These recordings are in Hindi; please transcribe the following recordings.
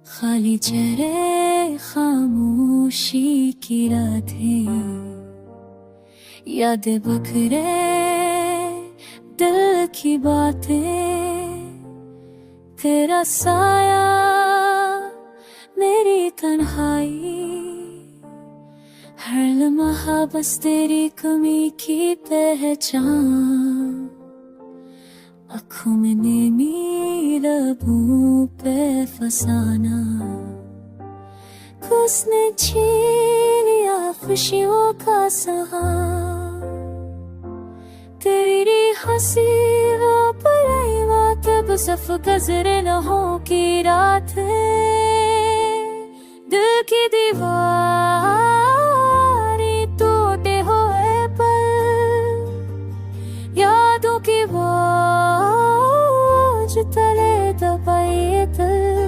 खाली चेहरे खामोशी की रातें, यादें बखरे दिल की बातें, तेरा साया मेरी तन्हाई, हर लम्हा बस तेरी कमी की पहचान, आँखों में नेमी लबों पे फसाना, किसने छीन लिया खुशियों का सहारा, तेरी हंसी पर बात बस गुजरे लम्हों की रात, दिल की दीवार टूटे हुए पल, यादों की बोझ तले दबाए दिल,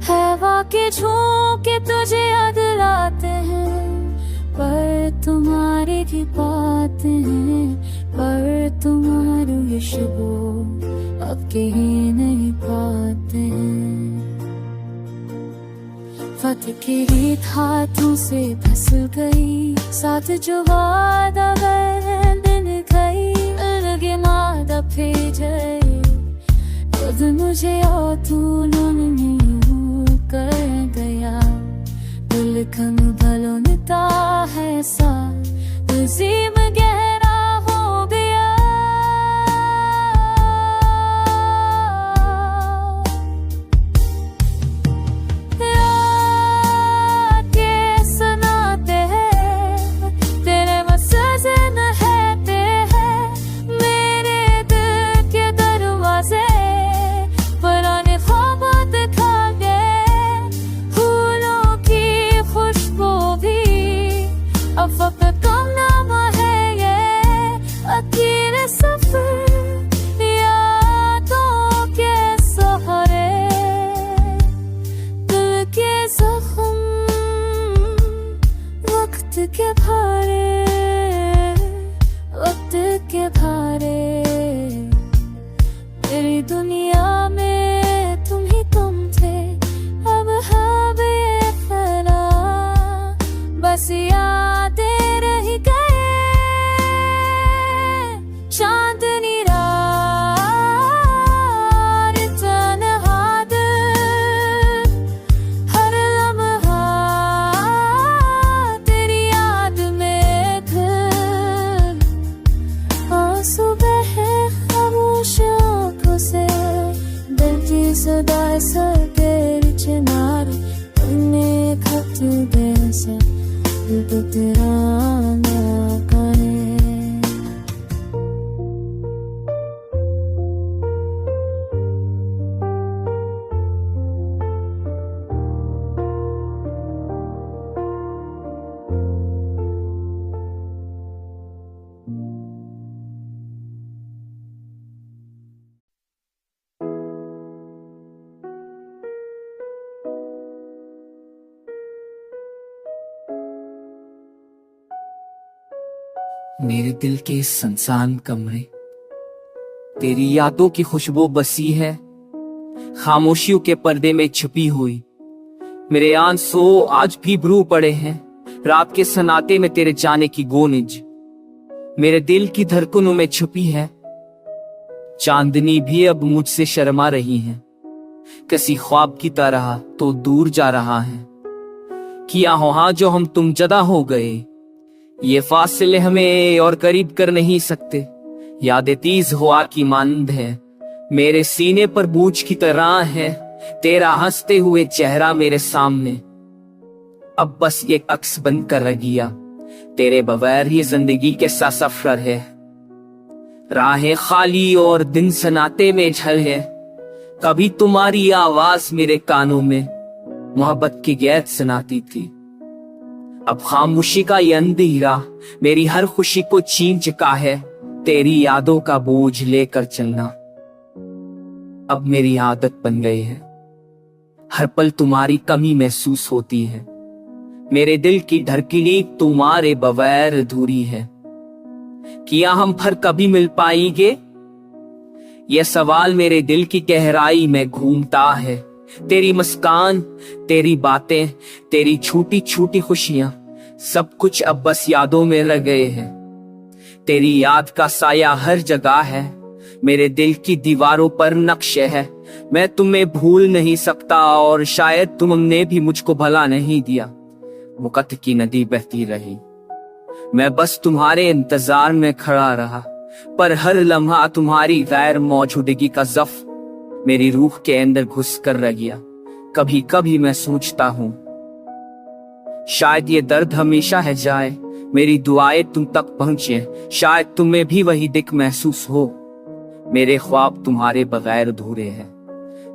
हवा के झोंके तुझे याद लाते हैं, पर तुम्हारी भी बातें हैं, पर तुम्हारे ये शब्द अब कहीं नहीं पाते हैं। वक्त की रीत हाथों से फिसल गई, साथ जो वादा गए दिन गई, अलग मादा भेजे खुद मुझे और तू नहीं कर गया, दिल कम भलोनता है सा तुझीम गहरा हो गया, रात के सुनाते हैं तेरे मसले नहते हैं, मेरे दिल के दरवाजे पुराने ख्वाब दिखा गए, फूलों की खुशबू भी अब वक्त कम नाम है ये, अकेले सफर यादों के सहारे, दिल के जख्म वक्त के भारे, वक्त के भारे, तेरी दुनिया में तुम ही तुम थे, अब है बेखला बस यादें रह गए, चांदनी रात तन्हा दिल, हर लम्हा तेरी याद में घिर, आंसू बहे खामोश आँखों से, दिल की सदा सर तेरी चिनार, तुमने खत दे से तो तेरा ना करे। मेरे दिल के इस सुनसान कमरे, तेरी यादों की खुशबू बसी है, खामोशियों के पर्दे में छुपी हुई, मेरे आंसू आज भी भरू पड़े हैं, रात के सन्नाटे में तेरे जाने की गोनिज मेरे दिल की धड़कनों में छुपी है, चांदनी भी अब मुझसे शर्मा रही है, किसी ख्वाब की तरह तो दूर जा रहा है, किया हो हाँ जो हम तुम जदा हो गए, ये फासले हमें और करीब कर नहीं सकते, यादें तीज हुआ की मानंद है, मेरे सीने पर बूझ की तरह है, तेरा हंसते हुए चेहरा मेरे सामने, अब बस ये अक्स बन कर रह गया, तेरे बगैर ये जिंदगी कैसा सफर है, राहें खाली और दिन सन्नाटे में झल है, कभी तुम्हारी आवाज मेरे कानों में मोहब्बत की गैत सुनाती थी, अब खामोशी का ये अंधेरा मेरी हर खुशी को छीन चुका है, तेरी यादों का बोझ लेकर चलना अब मेरी आदत बन गई है, हर पल तुम्हारी कमी महसूस होती है, मेरे दिल की धड़कनें तुम्हारे बगैर अधूरी है, क्या हम फिर कभी मिल पाएंगे? यह सवाल मेरे दिल की गहराई में घूमता है, तेरी मुस्कान, तेरी बातें, तेरी छोटी छोटी खुशियां, सब कुछ अब बस यादों में रह गए हैं। तेरी याद का साया हर जगह है, मेरे दिल की दीवारों पर नक्शे है। मैं तुम्हें भूल नहीं सकता और शायद तुमने भी मुझको भला नहीं दिया। वक्त की नदी बहती रही, मैं बस तुम्हारे इंतजार में खड़ा रहा, पर हर लम्हा तुम्हारी गैर मौजूदगी का जफ मेरी रूह के अंदर घुस कर रह गया। कभी कभी मैं सोचता हूँ शायद ये दर्द हमेशा है जाए, मेरी दुआएं तुम तक पहुंचे, शायद तुम्हें भी वही दिक महसूस हो। मेरे ख्वाब तुम्हारे बगैर अधूरे हैं,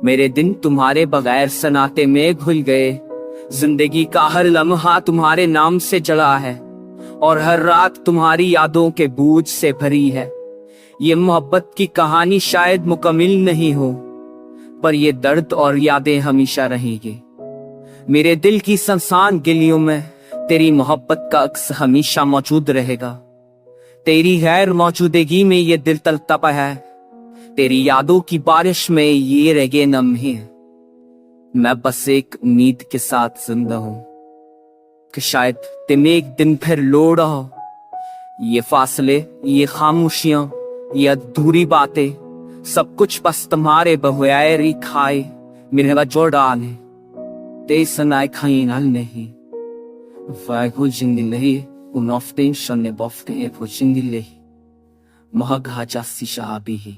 मेरे दिन तुम्हारे बगैर सनाटे में घुल गए। जिंदगी का हर लम्हा तुम्हारे नाम से जला है और हर रात तुम्हारी यादों के बोझ से भरी है। ये मोहब्बत की कहानी शायद मुकम्मिल नहीं हो, पर ये दर्द और यादें हमेशा रहेंगी। मेरे दिल की सुनसान गलियों में तेरी मोहब्बत का अक्स हमेशा मौजूद रहेगा। तेरी गैर मौजूदगी में ये दिल तड़पता है, तेरी यादों की बारिश में ये रगे लम्हे हैं। मैं बस एक उम्मीद के साथ जिंदा हूँ कि शायद तुम एक दिन फिर लौट आओ। ये फासले, ये खामोशियां, ये अधूरी बातें, सब कुछ बस तुम्हारे बहुआरी खाए मेरे जोड़ डाले। ते सनाई खाई नाल नहीं वागु जिंदगी उनoften शने बॉफ्टे एपो जिंदगी महगा जासी शाबी ही।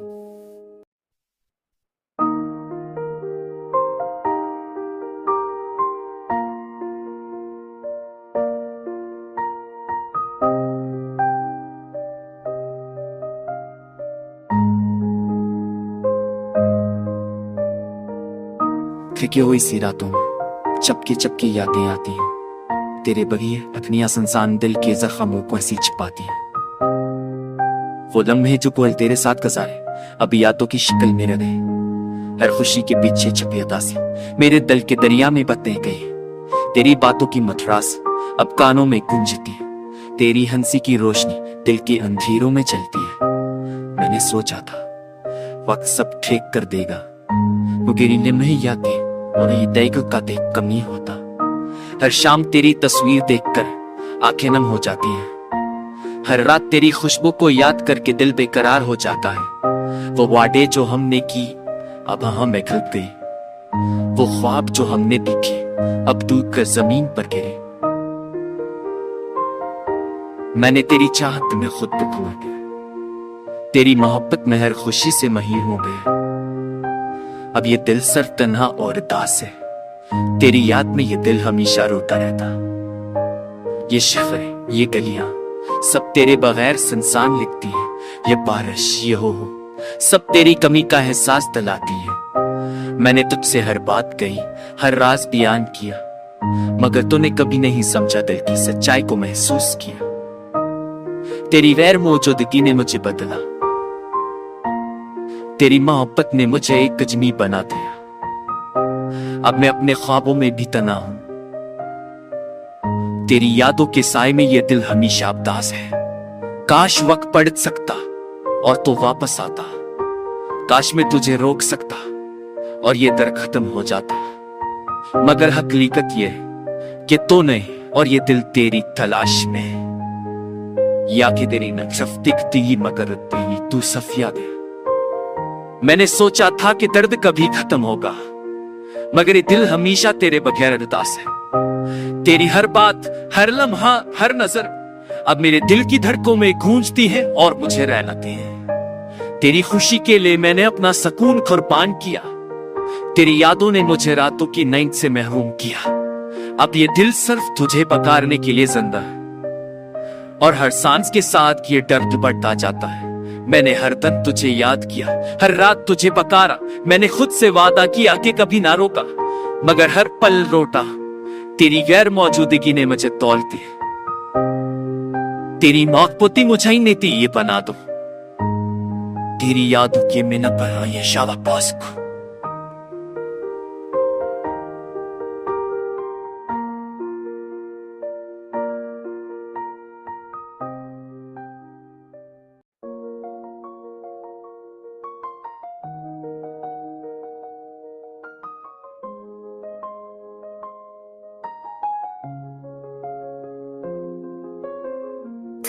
फिक्र हुई सी रातों में चपकी चपकी यादें आती हैं, तेरे बगैर अपनियां संसान दिल के जख्मों को ऐसी छिपाती हैं। वो लम्हे जो पल तेरे साथ गुजारे अब यादों की शक्ल में रह गए। हर खुशी के पीछे छुपी उदासी मेरे दिल के दरिया में बहते गए। तेरी बातों की मथरास अब कानों में गूंजती है, तेरी हंसी की रोशनी दिल के अंधेरों में चलती है। मैंने सोचा था वक्त सब ठीक कर देगा, मगर नहीं यादें और ये दैग का देख कमी होता। हर शाम तेरी तस्वीर देखकर आंखें नम हो जाती हैं, हर रात तेरी खुशबू को याद करके दिल बेकरार हो जाता है। वो वादे जो हमने की अब हमें खिल गए, वो ख्वाब जो हमने देखे अब टूट कर जमीन पर गिरे। मैंने तेरी चाहत में खुद को खो दिया, तेरी मोहब्बत में हर खुशी से महीर हो गया। अब ये दिल सिर्फ तन्हा और उदास है, तेरी याद में ये दिल हमेशा रोता रहता। ये शहर, ये गलियां सब तेरे बगैर सुनसान लिखती है। ये बारिश, ये हो सब तेरी कमी का एहसास दिलाती है। मैंने तुझसे हर बात कही, हर राज बयान किया, मगर तूने कभी नहीं समझा दिल की सच्चाई को महसूस किया। तेरी गैर मौजूदगी ने मुझे बदला, तेरी मोहब्बत ने मुझे एक गजनी बना दिया। अब मैं अपने ख्वाबों में भी तना हूं, तेरी यादों के साए में ये दिल हमेशा उदास है। काश वक्त पलट सकता और तो वापस आता, काश मैं तुझे रोक सकता और ये दर्द खत्म हो जाता। मगर हकीकत ये कि तू नहीं और ये दिल तेरी तलाश में, या कि तेरी नक्शफ दिखती मगर तेरी तू सफिया गया। मैंने सोचा था कि दर्द कभी खत्म होगा, मगर ये दिल हमेशा तेरे बगैर उदास है। तेरी हर बात, हर लम्हा, हर नजर अब मेरे दिल की धड़कों में गूंजती है और मुझे रहलाती है। तेरी खुशी के लिए मैंने अपना सुकून कुर्बान किया, तेरी यादों ने मुझे रातों की नींद से महरूम किया। अब ये दिल सिर्फ तुझे पुकारने के लिए जिंदा है और हर सांस के साथ ये दर्द बढ़ता जाता है। मैंने हर दिन तुझे याद किया, हर रात तुझे पुकारा, मैंने खुद से वादा किया कि कभी ना रोका, मगर हर पल रोटा। तेरी गैर मौजूदगी ने मुझे तौल दिया, तेरी मौत पोती मुझे ही नहीं ये बना दो। तेरी यादों के में न बना ये शाबाश को।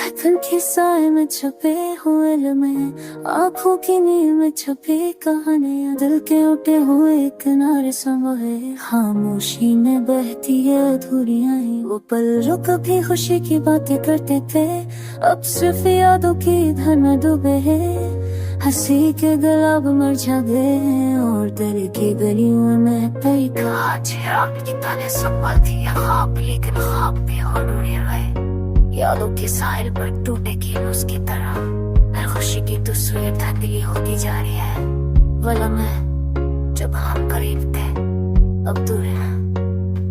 महफिल के साए में छुपे हुए लम्हे, आंखों की नींद में छुपी कहानियां, दिल के उठे हुए किनारे संभले, खामोशी में बहती है अधूरियां ही वो पल जो कभी खुशी की बातें करते थे, अब सिर्फ यादों की धर में डूबे हैं। हंसी के गुलाब मुरझा गए हैं और दिल की गलियों में कई चिराग की तरह संभलती है ख्वाब, लेकिन ख्वाब भी अधूरे रहे। यादों के साहिल पर टूटे की उसकी तरह हर खुशी की तस्वीर धुंधली होती जा रही है। वो लम्हे जब हम करीब थे अब दूर है।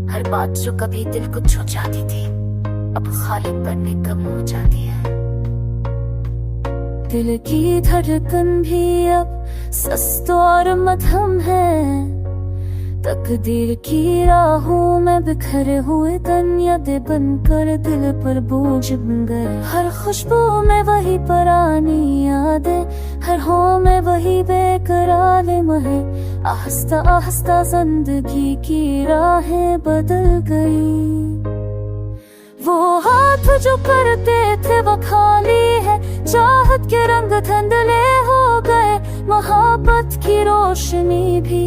हर बात जो कभी दिल को छू जाती थी अब खाली पन्ने कम हो जाती है। दिल की धड़कन भी अब सस्त और मध्यम है। तकदीर की राहों में बिखरे हुए तन यादें बनकर दिल पर बोझ बन गए। हर खुशबू में वही पुरानी यादें, हर हो में वही बेकरार लम्हे। आहिस्ता आहिस्ता जिंदगी की राहें बदल गई। वो हाथ जो करते थे वो खाली है, चाहत के रंग धुंधले हो गए। मोहब्बत की रोशनी भी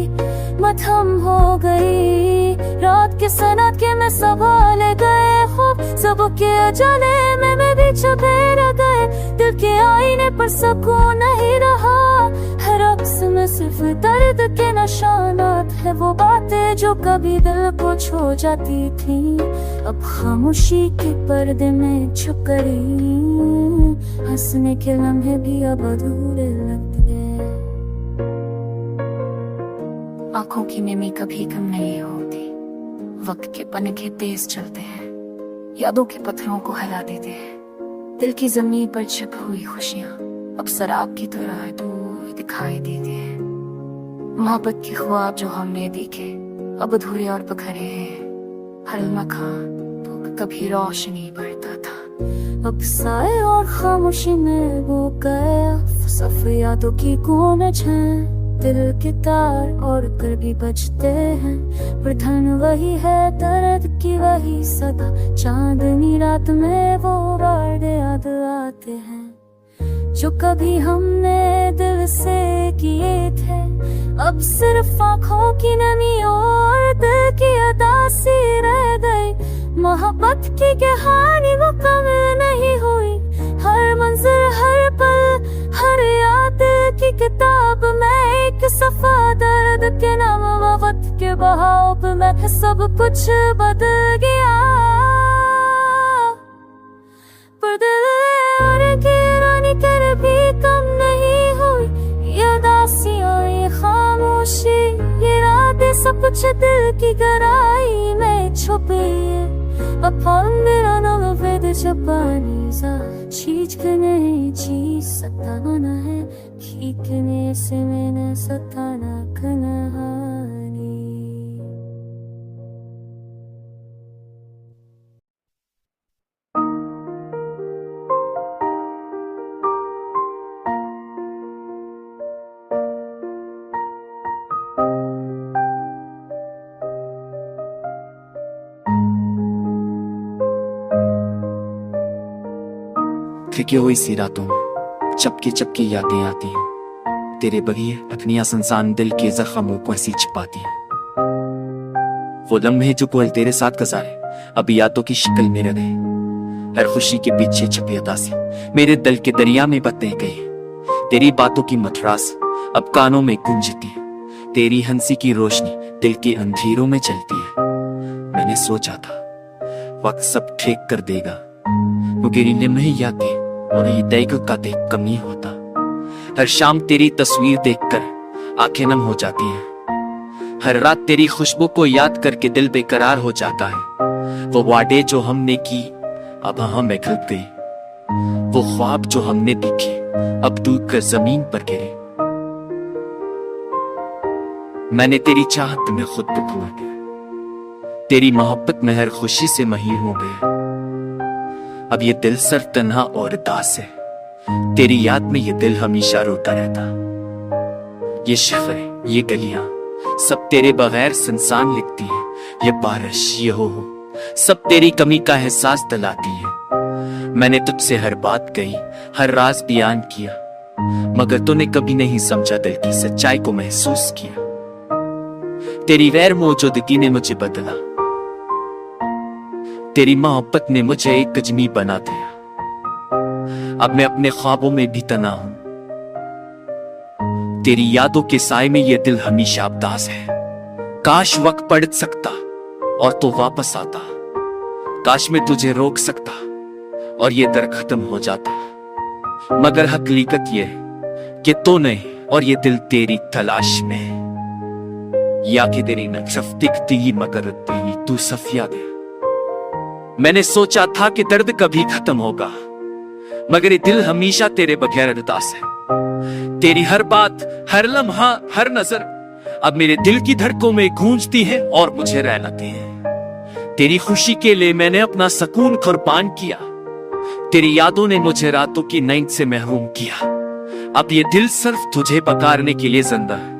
मध्यम हो गई। रात के सनत के में संभाले गए खूब, सबके अजाने में भी छुपे रह गए। दिल के आईने पर सुकून नहीं रहा, हर अक्स में सिर्फ दर्द के निशानात है। वो बातें जो कभी दिल को छू जाती थी अब खामोशी के पर्दे में छुप गई। हंसने के लम्हे भी अब अधूरे लगते हैं। आंखों की नमी कभी कम नहीं होती, वक्त के पनखे तेज चलते हैं, यादों के पत्थरों को हिला देते हैं। दिल की जमीन पर छिप हुई खुशियां अब शराब की तरह दूर दिखाई देती हैं। मोहब्बत के ख्वाब जो हमने देखे अब अधूरे और बिखरे हैं। हर मकान तो कभी रोशनी भरता था अब साए और खामोशी में वो गया। सफर यादों की गूंज है, दिल के तार और कर भी बजते हैं, पर धन वही है दर्द की वही सदा। चांदनी रात में वो वार याद आते हैं जो कभी हमने दिल से किए थे। अब सिर्फ आंखों की नमी और दिल की अदासी रह गई। मोहब्बत की कहानी वो कम नहीं हुई, हर मंजर हर पल हर याद की किताब में एक सफा दर्द के नाम वक्त के बहाव में सब कुछ बदल गया। पर दिल और की रानी कर भी कम नहीं हुई। ये उदासी और ये खामोशी ये रातें सब कुछ दिल की गहराई में छुपी है। अपन मेरा नाम वेद छपानी सा चीज के नहीं चीज सताना है, खींचने से मैंने सताना कन्हानी। फिके हुई सी रातों में चपकी चपकी यादें आती हैं। तेरे बगिए अपनिया संसान दिल के जख्मों को ऐसी छिपाती हैं। वो लम्हे जो पल तेरे साथ गुजारे अब यादों की शक्ल में रह गए। हर खुशी के पीछे छुपी उदासी मेरे दिल के दरिया में बहते गई। तेरी बातों की मथरास अब कानों में गूंजती है। तेरी हंसी की रोशनी दिल के अंधेरों में चलती है। मैंने सोचा था वक्त सब ठीक कर देगा, वो गिरी लम्हे यादें और ये तय का देख कमी होता। हर शाम तेरी तस्वीर देखकर आंखें नम हो जाती हैं। हर रात तेरी खुशबू को याद करके दिल बेकरार हो जाता है। वो वादे जो हमने की अब हमें खिल गई। वो ख्वाब जो हमने देखे अब डूब कर जमीन पर गिरे। मैंने तेरी चाहत में खुद को खो दिया। तेरी मोहब्बत में हर खुशी से महीर हो गया। अब ये दिल सर तन्हा और उदास है। तेरी याद में ये दिल हमेशा रोता रहता। ये शहर ये गलियां सब तेरे बगैर सुनसान लिखती है। ये बारिश ये हो सब तेरी कमी का एहसास दिलाती है। मैंने तुझसे हर बात कही, हर राज बयान किया, मगर तूने कभी नहीं समझा दिल की सच्चाई को महसूस किया। तेरी गैर मौजूदगी ने मुझे बदला, तेरी मोहब्बत ने मुझे एक अजमी बना दिया। अब मैं अपने ख्वाबों में भी तना हूं, तेरी यादों के साए में ये दिल हमेशा उदास है। काश वक्त पलट सकता और तो वापस आता, काश मैं तुझे रोक सकता और ये दर्द खत्म हो जाता, मगर हकीकत ये कि तू नहीं और ये दिल तेरी तलाश में, या कि तेरी नक्शफ दिखती मगर तेरी तू सफिया दे। मैंने सोचा था कि दर्द कभी खत्म होगा, मगर ये दिल हमेशा तेरे बगैर उदास है। तेरी हर बात, हर लम्हा, हर नजर अब मेरे दिल की धड़कों में गूंजती है और मुझे रहलाती है। तेरी खुशी के लिए मैंने अपना सुकून कुर्बान किया, तेरी यादों ने मुझे रातों की नींद से महरूम किया। अब ये दिल सिर्फ तुझे पुकारने के लिए जिंदा है,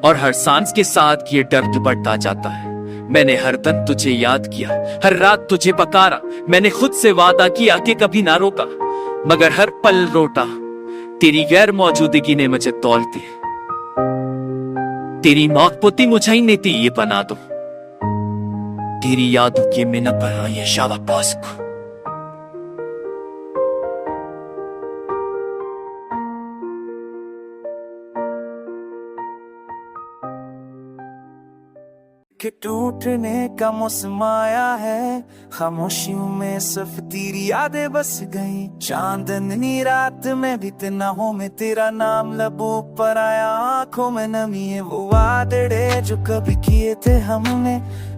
और हर सांस के साथ ये दर्द बढ़ता जाता है। मैंने हर दिन तुझे याद किया, हर रात तुझे पुकारा, मैंने खुद से वादा किया कि कभी ना रोका, मगर हर पल रोटा। तेरी गैर मौजूदगी ने मुझे तौल दी, तेरी मौत पोती मुझे नहीं थी ये बना दो। तेरी यादों के में न बना ये शाबाश को। कि टूटने का मौसम आया है, खामोशियों में सिर्फ तेरी यादें बस गई। चांदनी रात में भी तन्हाइयों में तेरा नाम लबों पर आया, आंखों में नमी है वो वादे जो कभी किए थे हमने,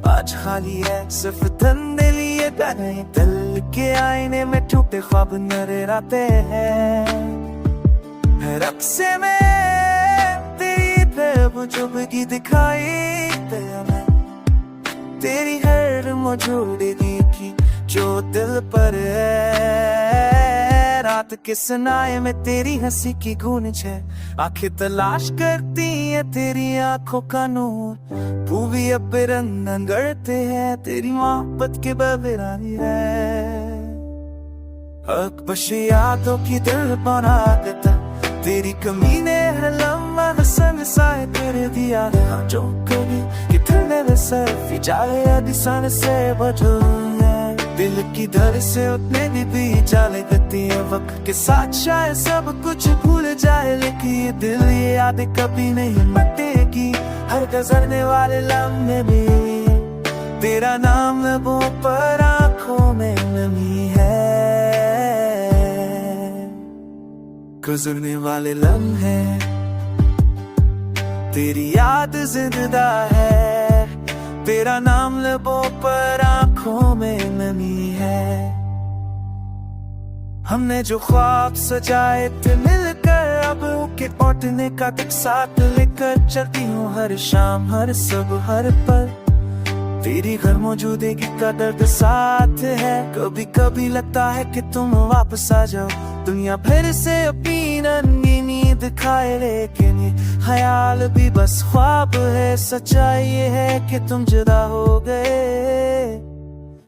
आज खाली है सिर्फ धंधे लिए नहीं। दिल के आईने में टूटे ख्वाब नजर आते हैं, हर अक्से में तेरी बेवजूदगी दिखाई दे हमें। तेरी हर मौजूदगी की जो दिल पर है, रात के सनाए में तेरी हंसी की गूंज है। आंखें तलाश करती है तेरी आंखों का नूर, तू भी अब रंगन गढ़ते हैं, तेरी मोहब्बत के बबरानी है। हक बश यादों की दिल बना देता, तेरी कमी ने हर लम्हा हसन साए कर दिया। जो कभी कितने सर जाए दिसान से बदलने, दिल की दर से उतने भी जाले देती है। वक्त के साथ शायद सब कुछ भूल जाए, लेकिन ये दिल ये यादें कभी नहीं मिटेगी। हर गुजरने वाले लम्हे में तेरा नाम लबों पर, आंखों में नमी है। गुजरने वाले लम्हे तेरी याद जिंदा है, तेरा नाम लबों पर, आंखों में नमी है। हमने जो ख्वाब सजाए थे मिलकर, अब उनके लौटने का दुख साथ लेकर चलती हूँ हर शाम, हर सुबह, हर पल। तेरी घर मौजूदगी का दर्द साथ है, कभी कभी लगता है कि तुम वापस आ जाओ, दुनिया फिर से अपनी नन्ही नींद खाए। लेकिन ये ख्याल भी बस ख्वाब है, सच्चाई ये है कि तुम जुदा हो गए।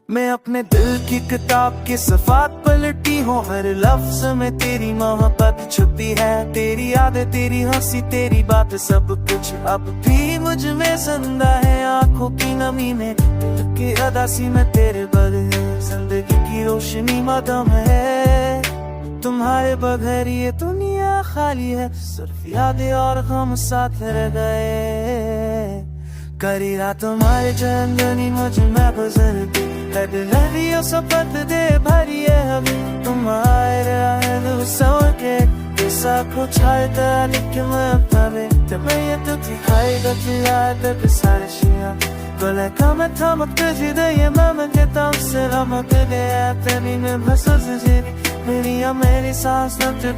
मैं अपने दिल की किताब के सफ़ात पलटी हूँ, हर लफ्ज में तेरी मोहब्बत छुपी है। तेरी यादें, तेरी हंसी, तेरी बात, सब कुछ अब भी मुझ में जिंदा है। आंखों की नमी में, दिल की अदासी में तेरे बल है, जिंदगी की रोशनी मदम है। तुम्हारे बगैर ये दुनिया खाली है, सिर्फ यादें और हम साथ रह गए। करी रात तुम्हारे चंदनी मुझ में गुजरती, लड़ियों शपथ दे भरी है अभी। तुम आए रहे सवर के ऐसा कुछ है लिख मैं अपने तुम्हें ये तो दिखाई याद सारे शिया गले का मैं थमक तुझे दे ये मैं कहता हूँ से रमक गया तेरी में बस मेरी सांस न तुझे